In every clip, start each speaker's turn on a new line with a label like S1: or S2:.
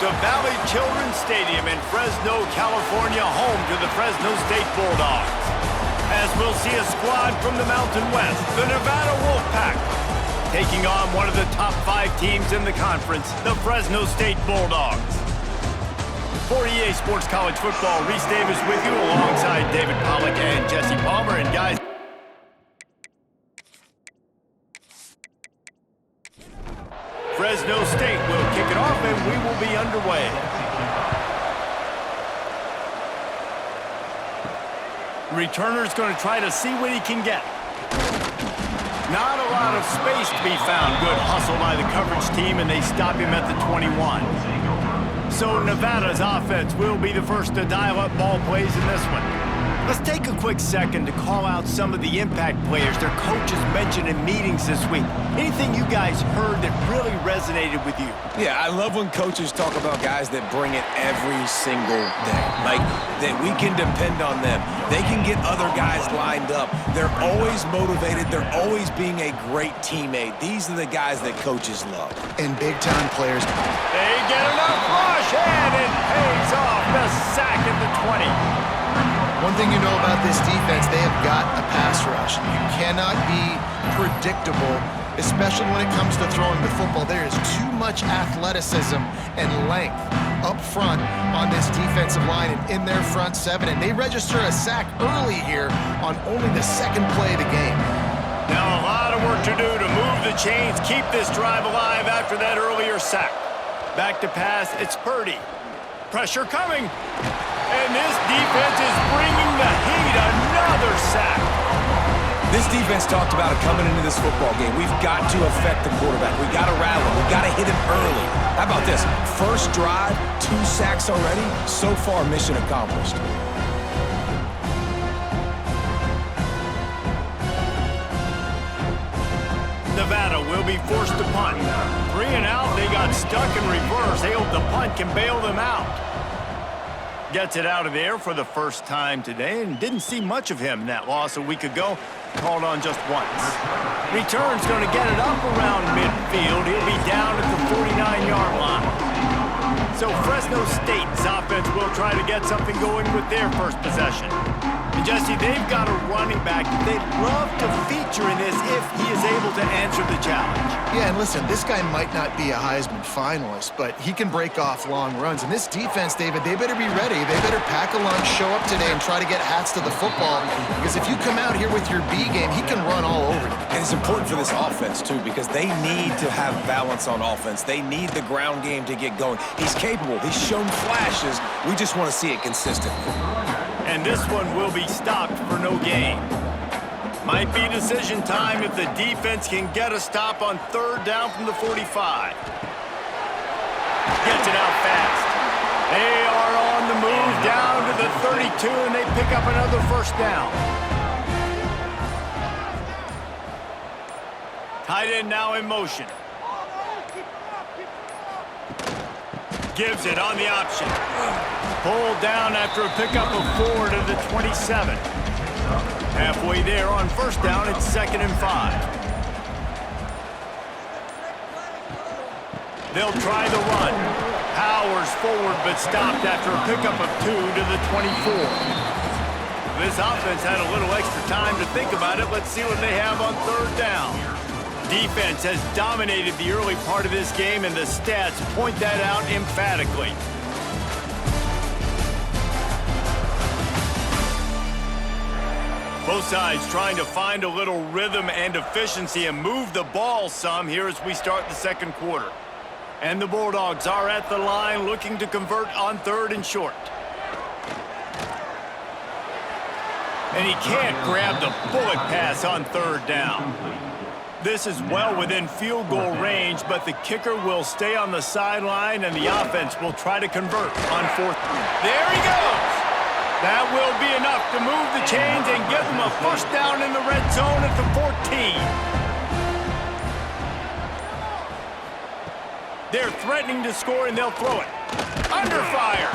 S1: to Valley Children's Stadium in Fresno, California, home to the Fresno State Bulldogs. As we'll see a squad from the Mountain West, the Nevada Wolfpack, taking on one of the top 5 teams in the conference, the Fresno State Bulldogs. For EA Sports College Football, Reese Davis with you alongside David Pollack and Jesse Palmer. And guys, Fresno State will kick it off and we will be underway. Returner's going to try to see what he can get. Not a lot of space to be found. Good hustle by the coverage team, and they stop him at the 21. So Nevada's offense will be the first to dial up ball plays in this one. Let's take a quick second to call out some of the impact players their coaches mentioned in meetings this week. Anything you guys heard that really resonated with you?
S2: Yeah, I love when coaches talk about guys that bring it every single day. Like, that we can depend on them. They can get other guys lined up. They're always motivated. They're always being a great teammate. These are the guys that coaches love.
S3: And big-time players.
S1: They get enough rush, and it pays off. The sack at the 20.
S3: One thing you know about this defense, they have got a pass rush. You cannot be predictable, especially when it comes to throwing the football. There is too much athleticism and length up front on this defensive line and in their front 7. And they register a sack early here on only the second play of the game.
S1: Now a lot of work to do to move the chains, keep this drive alive after that earlier sack. Back to pass, it's Purdy. Pressure coming. And this defense is bringing the heat. Another sack.
S2: This defense talked about it coming into this football game. We've got to affect the quarterback. We've got to rattle him. We've got to hit him early. How about this? First drive, 2 sacks already. So far, mission accomplished.
S1: Nevada will be forced to punt. 3 and out. They got stuck in reverse. They hope the punt can bail them out. Gets it out of there for the first time today and didn't see much of him in that loss a week ago. Called on just once. Return's going to get it up around midfield. He'll be down at the 49-yard line. So Fresno State's offense will try to get something going with their first possession. And Jesse, they've got a running back that they'd love to feature in this if he is able to answer the challenge.
S3: Yeah, and listen, this guy might not be a Heisman finalist, but he can break off long runs. And this defense, David, they better be ready. They better pack a lunch, show up today, and try to get hats to the football. Because if you come out here with your B game, he can run all over you.
S2: And it's important for this offense, too, because they need to have balance on offense. They need the ground game to get going. He's capable. He's shown flashes. We just want to see it consistently.
S1: And this one will be stopped for no gain. Might be decision time if the defense can get a stop on 3rd down from the 45. Gets it out fast. They are on the move down to the 32, and they pick up another first down. Tight end now in motion. Gives it on the option. Pulled down after a pickup of 4 to the 27. Halfway there on first down, it's 2nd and 5. They'll try the run. Powers forward, but stopped after a pickup of 2 to the 24. This offense had a little extra time to think about it. Let's see what they have on 3rd down. Defense has dominated the early part of this game, and the stats point that out emphatically. Both sides trying to find a little rhythm and efficiency and move the ball some here as we start the second quarter. And the Bulldogs are at the line looking to convert on 3rd and short. And he can't grab the bullet pass on 3rd down. This is well within field goal range, but the kicker will stay on the sideline and the offense will try to convert on 4th. There he goes! That will be enough to move the chains and give them a first down in the red zone at the 14. They're threatening to score, and they'll throw it. Under fire.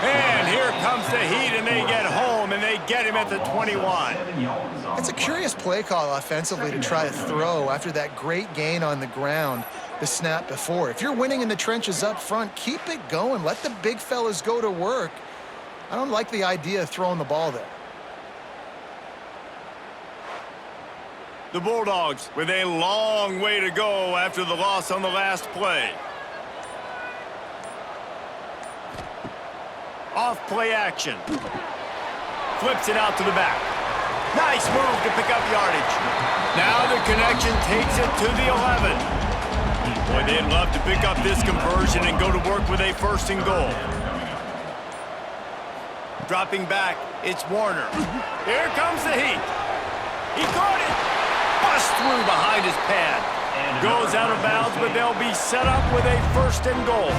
S1: And here comes the Heat, and they get home, and they get him at the 21.
S3: It's a curious play call offensively to try to throw after that great gain on the ground the snap before. If you're winning in the trenches up front, keep it going. Let the big fellas go to work. I don't like the idea of throwing the ball there.
S1: The Bulldogs with a long way to go after the loss on the last play. Off play action. Flips it out to the back. Nice move to pick up yardage. Now the connection takes it to the 11. Boy, they'd love to pick up this conversion and go to work with a 1st and goal. Dropping back, it's Warner. Here comes the Heat. He caught it. Bust through behind his pad. Goes out of bounds, but they'll be set up with a 1st and goal.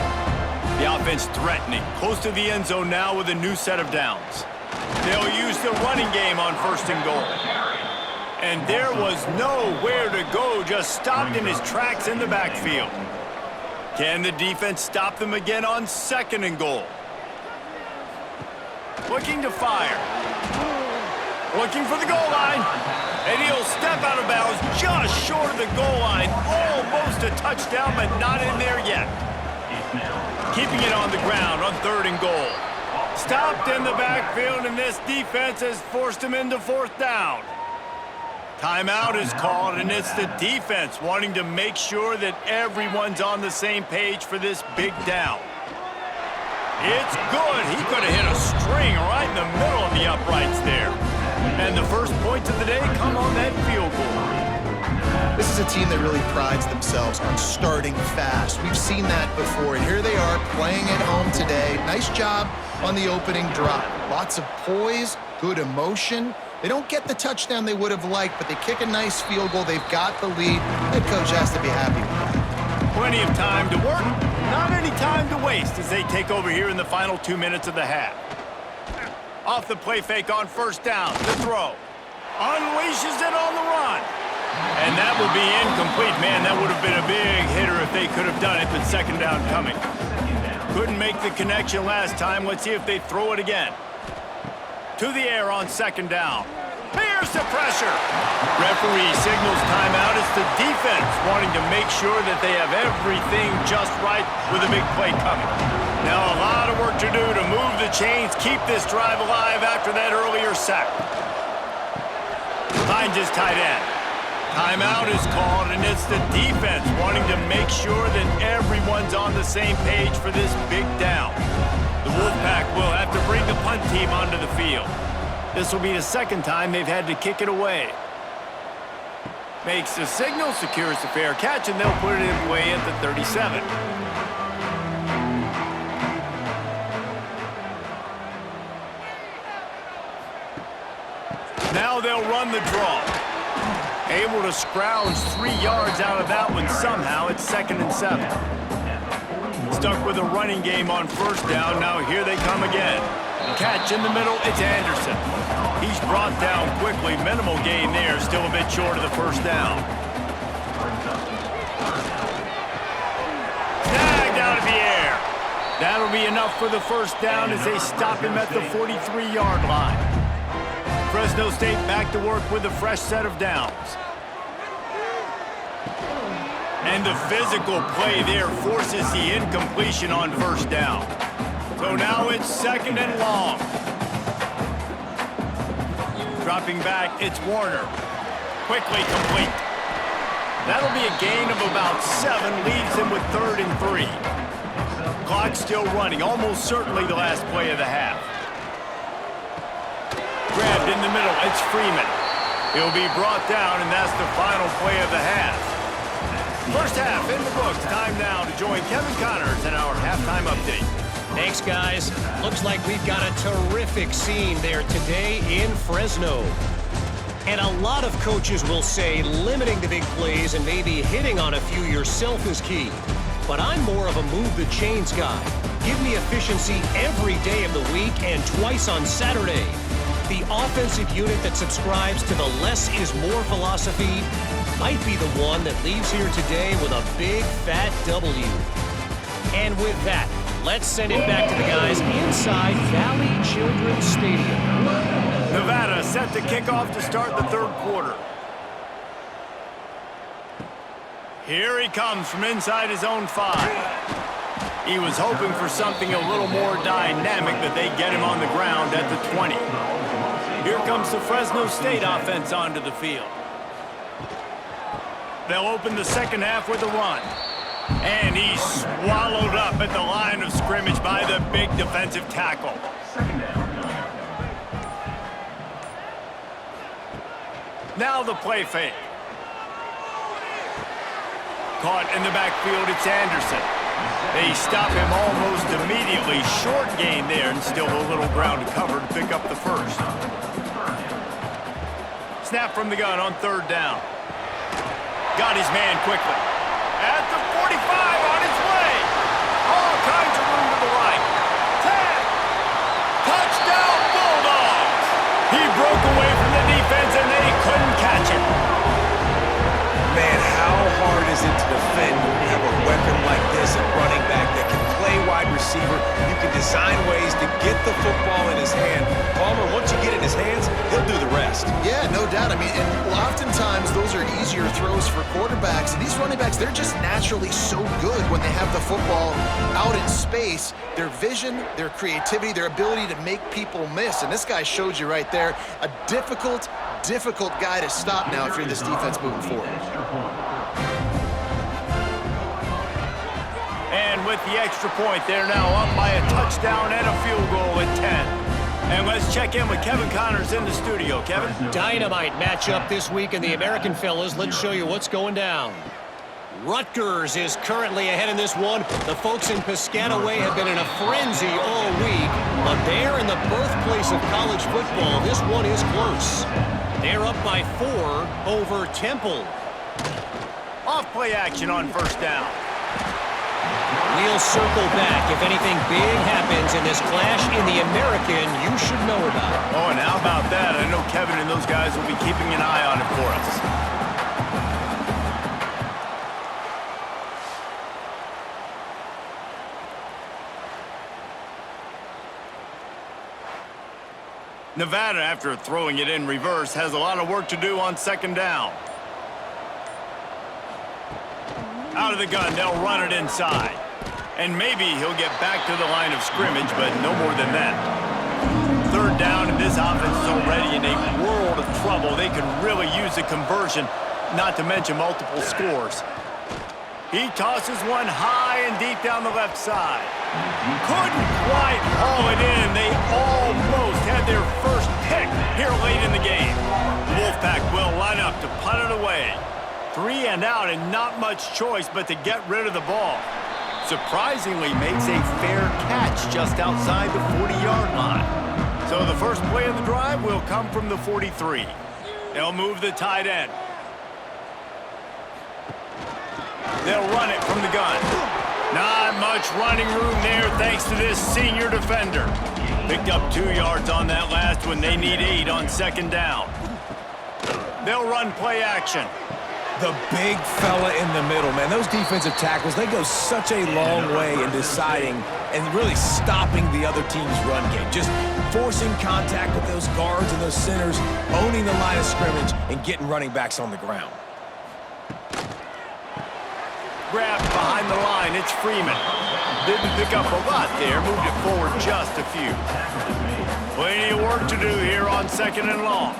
S1: The offense threatening, close to the end zone now with a new set of downs. They'll use the running game on 1st and goal. And there was nowhere to go, just stopped in his tracks in the backfield. Can the defense stop them again on 2nd and goal? Looking to fire. Looking for the goal line. And he'll step out of bounds just short of the goal line. Almost a touchdown, but not in there yet. Keeping it on the ground on 3rd and goal. Stopped in the backfield, and this defense has forced him into 4th down. Timeout is called, and it's the defense wanting to make sure that everyone's on the same page for this big down. It's good. He could have hit a string right in the middle of the uprights there. And the first points of the day come on that field goal.
S3: This is a team that really prides themselves on starting fast. We've seen that before, and here they are playing at home today. Nice job on the opening drop. Lots of poise, good emotion. They don't get the touchdown they would have liked, but they kick a nice field goal. They've got the lead. Head coach has to be happy with that.
S1: Plenty of time to work, not any time to waste as they take over here in the final 2 minutes of the half. Off the play fake on 1st down, the throw. Unleashes it on the run. And that will be incomplete. Man, that would have been a big hitter if they could have done it, but 2nd down coming. Couldn't make the connection last time. Let's see if they throw it again. To the air on 2nd down. Here's the pressure. Referee signals timeout. It's the defense wanting to make sure that they have everything just right with a big play coming. Now a lot of work to do to move the chains, keep this drive alive after that earlier sack. Finds his tight end. Timeout is called, and it's the defense wanting to make sure that everyone's on the same page for this big down. The Wolfpack will have to bring the punt team onto the field. This will be the 2nd time they've had to kick it away. Makes the signal, secures the fair catch, and they'll put it away at the 37. Now they'll run the draw. Able to scrounge 3 yards out of that one somehow. It's 2nd and 7. Stuck with a running game on 1st down. Now here they come again. Catch in the middle. It's Anderson. He's brought down quickly. Minimal gain there. Still a bit short of the 1st down. Snagged out of the air. That'll be enough for the 1st down as they stop him at the 43-yard line. Fresno State back to work with a fresh set of downs. And the physical play there forces the incompletion on 1st down. So now it's 2nd and long. Dropping back, it's Warner. Quickly complete. That'll be a gain of about 7, leaves him with 3rd and 3. Clock still running, almost certainly the last play of the half. Grabbed in the middle, it's Freeman. He'll be brought down, and that's the final play of the half. First half in the books. Time now to join Kevin Connors in our halftime update.
S4: Thanks, guys. Looks like we've got a terrific scene there today in Fresno. And a lot of coaches will say limiting the big plays and maybe hitting on a few yourself is key. But I'm more of a move the chains guy. Give me efficiency every day of the week and twice on Saturday. The offensive unit that subscribes to the less is more philosophy might be the one that leaves here today with a big fat W. And with that, Let's send it back to the guys inside Valley Children's Stadium.
S1: Nevada set to kick off to start the third quarter. Here he comes from inside his own 5. He was hoping for something a little more dynamic, but they get him on the ground at the 20. Here comes the Fresno State offense onto the field. They'll open the second half with a run. And he's swallowed up at the line of scrimmage by the big defensive tackle. Now the play fake. Caught in the backfield, it's Anderson. They stop him almost immediately. Short gain there and still a little ground to cover to pick up the first. Snap from the gun on third down. Got his man quickly. At the 45 on his way. All kinds of room to the right. 10. Touchdown Bulldogs. He broke away from the defense and they couldn't catch him.
S2: Man, how hard is it to defend when you have a weapon like this at running back that can play wide receiver? You can design ways to get the football in his hand. Palmer, once you get it in his hands, he'll do the rest.
S3: Yeah, no doubt. I mean, and oftentimes those are easier throws for quarterbacks. And these running backs, they're just naturally so good when they have the football out in space. Their vision, their creativity, their ability to make people miss. And this guy showed you right there, a difficult guy to stop now if you're this defense moving forward.
S1: And with the extra point, they're now up by a touchdown and a field goal at 10. And let's check in with Kevin Connors in the studio. Kevin?
S4: Dynamite matchup this week in the American fellas. Let's show you what's going down. Rutgers is currently ahead in this one. The folks in Piscataway have been in a frenzy all week, but they're in the birthplace of college football. This one is close. They're up by 4 over Temple.
S1: Off play action on first down.
S4: We'll circle back. If anything big happens in this clash in the American, you should know about it.
S1: Oh, and how about that? I know Kevin and those guys will be keeping an eye on it for us. Nevada, after throwing it in reverse, has a lot of work to do on second down. Out of the gun, they'll run it inside. And maybe he'll get back to the line of scrimmage, but no more than that. Third down, and this offense is already in a world of trouble. They could really use a conversion, not to mention multiple scores. He tosses one high and deep down the left side. Couldn't quite haul it in. They almost had their first pick here late in the game. Wolfpack will line up to punt it away. 3 and out and not much choice but to get rid of the ball. Surprisingly makes a fair catch just outside the 40-yard line. So the first play of the drive will come from the 43. They'll move the tight end. They'll run it from the gun. Not much running room there thanks to this senior defender. Picked up 2 yards on that last one. They need 8 on second down. They'll run play action.
S2: The big fella in the middle, man. Those defensive tackles, they go such a long way in deciding and really stopping the other team's run game. Just forcing contact with those guards and those centers, owning the line of scrimmage, and getting running backs on the ground.
S1: Grabbed behind the line, it's Freeman. Didn't pick up a lot there, moved it forward just a few. Plenty of work to do here on second and long.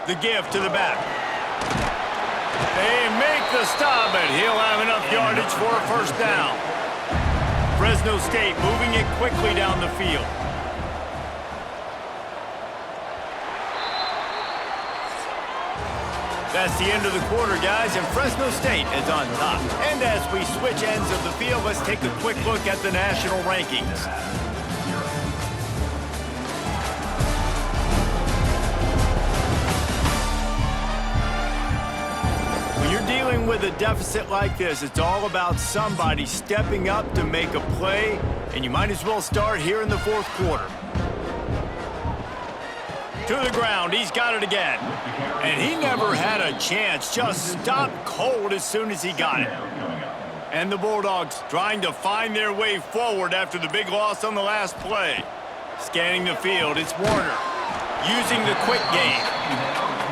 S1: The give to the back. They make the stop, but he'll have enough yardage for a first down. Fresno State moving it quickly down the field. That's the end of the quarter, guys, and Fresno State is on top. And as we switch ends of the field, let's take a quick look at the national rankings. When you're dealing with a deficit like this, it's all about somebody stepping up to make a play, and you might as well start here in the fourth quarter. To the ground, he's got it again. And he never had a chance, just stopped cold as soon as he got it. And the Bulldogs trying to find their way forward after the big loss on the last play. Scanning the field, it's Warner using the quick game.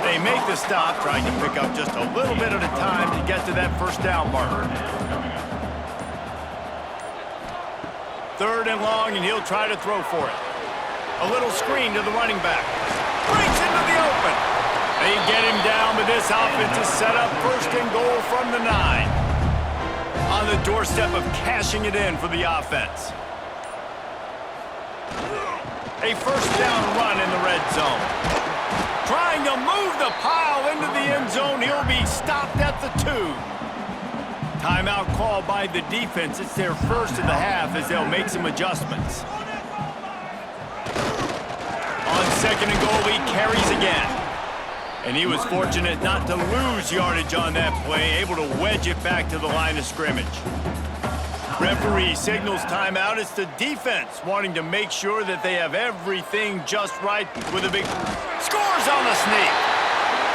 S1: They make the stop, trying to pick up just a little bit at a time to get to that first down marker. 3rd and long, and he'll try to throw for it. A little screen to the running back. Breaks into the open. They get him down, but this offense is set up 1st and goal from the 9. On the doorstep of cashing it in for the offense. A 1st down run in the red zone. Trying to move the pile into the end zone. He'll be stopped at the 2. Timeout call by the defense. It's their first of the half as they'll make some adjustments. On 2nd and goal, he carries again. And he was fortunate not to lose yardage on that play, able to wedge it back to the line of scrimmage. Referee signals timeout. It's the defense wanting to make sure that they have everything just right with a big scores on the sneak.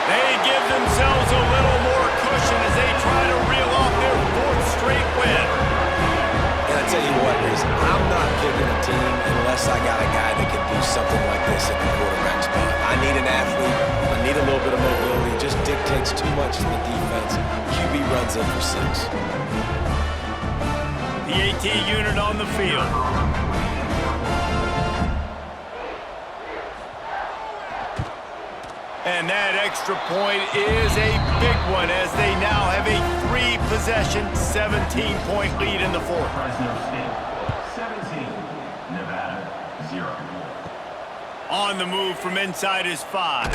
S1: They give themselves a little more cushion as they try to reel off their 4th straight win.
S2: And I tell you what, Riz, I'm not picking a team unless I got a guy that can do something like this at the quarterback spot. I need an athlete. I need a little bit of mobility. It just dictates too much in the defense. QB runs in for 6.
S1: The AT unit on the field. And that extra point is a big one as they now have a 3-possession, 17-point lead in the 4th.
S5: Fresno State, 17, Nevada, 0.
S1: On the move from inside his 5.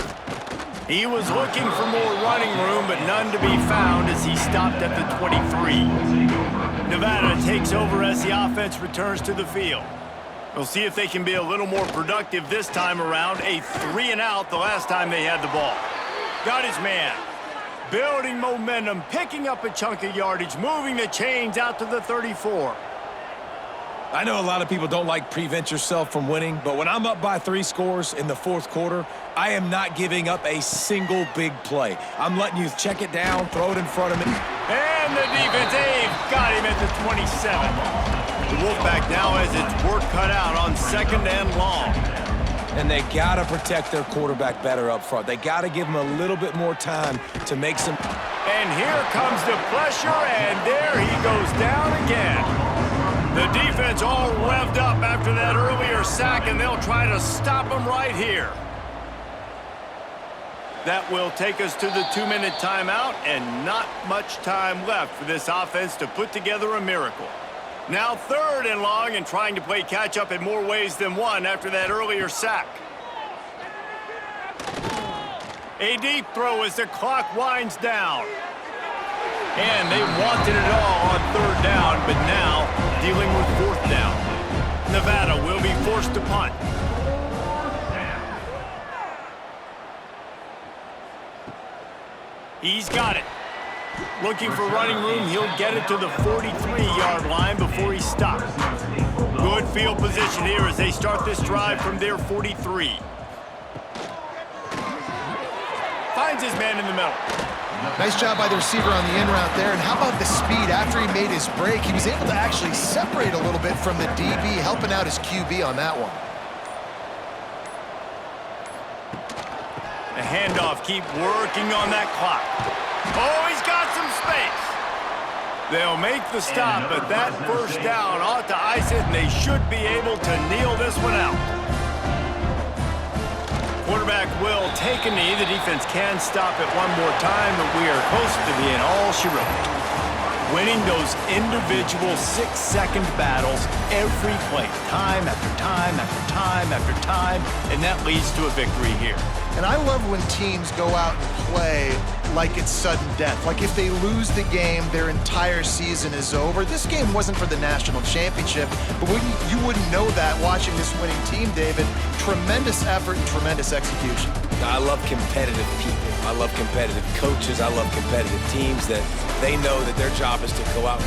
S1: He was looking for more running room, but none to be found as he stopped at the 23. Nevada takes over as the offense returns to the field. We'll see if they can be a little more productive this time around. A 3-and-out the last time they had the ball. Got his man. Building momentum, picking up a chunk of yardage, moving the chains out to the 34.
S2: I know a lot of people don't like prevent yourself from winning, but when I'm up by 3 scores in the 4th quarter, I am not giving up a single big play. I'm letting you check it down, throw it in front of me.
S1: And the defense, they've got him at the 27. The Wolfpack now has its work cut out on 2nd and long.
S2: And they got to protect their quarterback better up front. They got to give him a little bit more time to make some...
S1: And here comes the pressure, and there he goes down again. The defense all revved up after that earlier sack, and they'll try to stop him right here. That will take us to the 2-minute timeout, and not much time left for this offense to put together a miracle. Now 3rd and long and trying to play catch-up in more ways than one after that earlier sack. A deep throw as the clock winds down. And they wanted it all on 3rd down, but now dealing with 4th down. Nevada will be forced to punt. He's got it. Looking for running room, he'll get it to the 43-yard line before he stops. Good field position here as they start this drive from their 43. Finds his man in the middle.
S3: Nice job by the receiver on the in route there. And how about the speed after he made his break? He was able to actually separate a little bit from the DB, helping out his QB on that one.
S1: The handoff, keep working on that clock. Oh, he's got some space. They'll make the stop, but that 1st down ought to ice it, and they should be able to kneel this one out. Quarterback will take a knee. The defense can stop it one more time, but we are close to being all she wrote. Winning those individual 6-second battles every play, time after time after time after time, and that leads to a victory here.
S3: And I love when teams go out and play like it's sudden death. Like if they lose the game, their entire season is over. This game wasn't for the national championship, but you wouldn't know that watching this winning team, David. Tremendous effort and tremendous execution.
S2: I love competitive people. I love competitive coaches. I love competitive teams that they know that their job is to go out